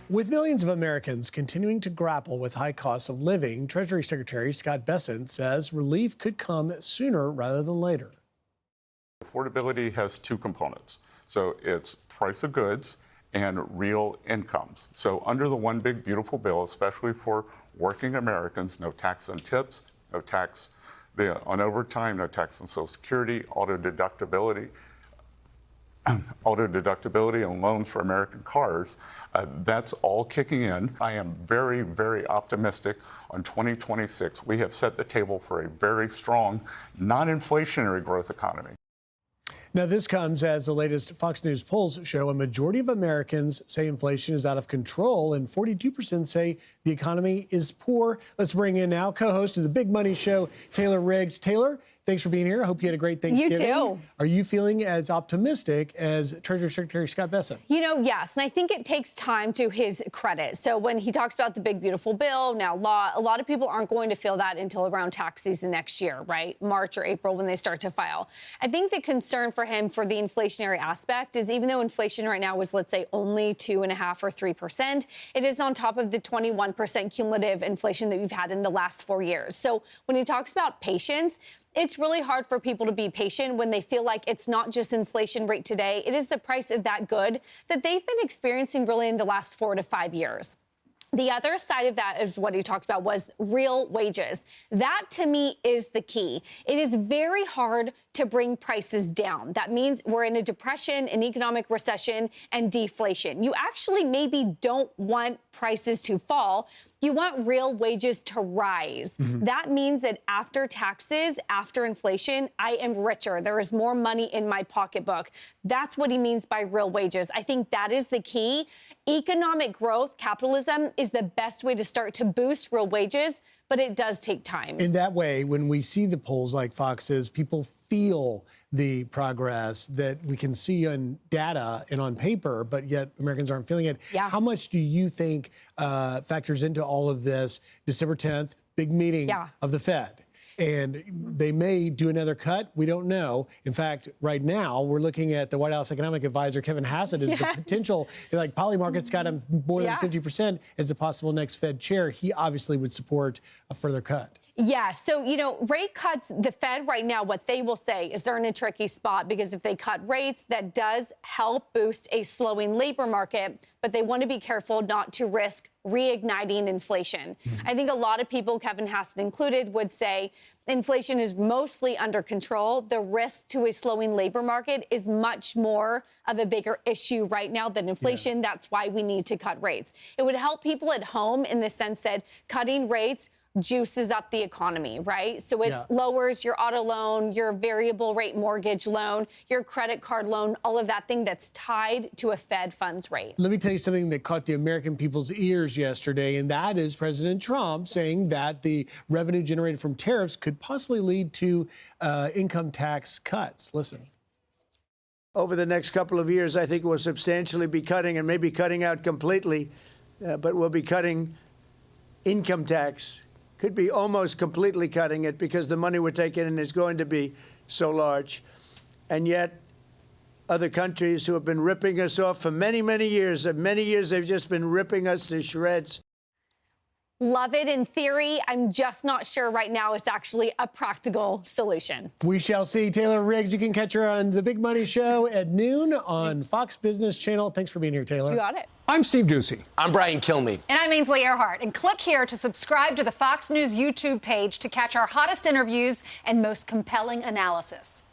With millions of Americans continuing to grapple with high costs of living, Treasury Secretary Scott Bessent says relief could come sooner rather than later. Affordability has two components. So it's price of goods and real incomes. So under the One Big Beautiful Bill, especially for working Americans, no tax on tips, no tax on overtime, no tax on Social Security, auto deductibility and loans for American cars, that's all kicking in. I am very, very optimistic on 2026. We have set the table for a very strong, non-inflationary growth economy. Now, this comes as the latest Fox News polls show a majority of Americans say inflation is out of control and 42% say the economy is poor. Let's bring in now co-host of the Big Money Show, Taylor Riggs. Taylor, thanks for being here. I hope you had a great Thanksgiving. You too. Are you feeling as optimistic as Treasury Secretary Scott Bessent? You know, yes. And I think it takes time, to his credit. So when he talks about the big, beautiful bill, now law, a lot of people aren't going to feel that until around tax season next year, right? March or April when they start to file. I think the concern for him for the inflationary aspect is even though inflation right now is, let's say, only 2.5% or 3%, it is on top of the 21% cumulative inflation that we've had in the last 4 years. So when he talks about patience, it's really hard for people to be patient when they feel like it's not just inflation rate today. It is the price of that good that they've been experiencing really in the last 4 to 5 years. The other side of that is what he talked about was real wages. That, to me, is the key. It is very hard to bring prices down. That means we're in a depression, an economic recession, and deflation. You actually maybe don't want prices to fall. You want real wages to rise. That means that after taxes, after inflation, I am richer. There is more money in my pocketbook. That's what he means by real wages. I think that is the key. Economic growth, capitalism, is the best way to start to boost real wages, but it does take time. In that way, when we see the polls like Fox's, people feel the progress that we can see on data and on paper, but yet Americans aren't feeling it. Yeah. How much do you think factors into all of this? December 10th, big meeting of the Fed. And they may do another cut. We don't know. In fact, right now, we're looking at the White House economic advisor, Kevin Hassett, as the potential, like Polymarket's got him more than 50% as the possible next Fed chair. He obviously would support a further cut. Yeah, so, you know, rate cuts, the Fed right now, what they will say is they're in a tricky spot because if they cut rates, that does help boost a slowing labor market, but they want to be careful not to risk reigniting inflation. I think a lot of people, Kevin Hassett included, would say inflation is mostly under control. The risk to a slowing labor market is much more of a bigger issue right now than inflation. That's why we need to cut rates. It would help people at home in the sense that cutting rates juices up the economy, right? So it lowers your auto loan, your variable rate mortgage loan, your credit card loan, all of that thing that's tied to a Fed funds rate. Let me tell you something that caught the American people's ears yesterday, and that is President Trump saying that the revenue generated from tariffs could possibly lead to income tax cuts. Listen. Over the next couple of years, I think we'll substantially be cutting and maybe cutting out completely, but we'll be cutting income tax. Could be almost completely cutting it because the money we're taking in is going to be so large. And yet, other countries who have been ripping us off for many, many years, they've just been ripping us to shreds. Love it in theory. I'm just not sure right now it's actually a practical solution. We shall see. Taylor Riggs, you can catch her on The Big Money Show at noon on Fox Business Channel. Thanks for being here, Taylor. You got it. I'm Steve Doocy. I'm Brian Kilmeade. And I'm Ainsley Earhart. And click here to subscribe to the Fox News YouTube page to catch our hottest interviews and most compelling analysis.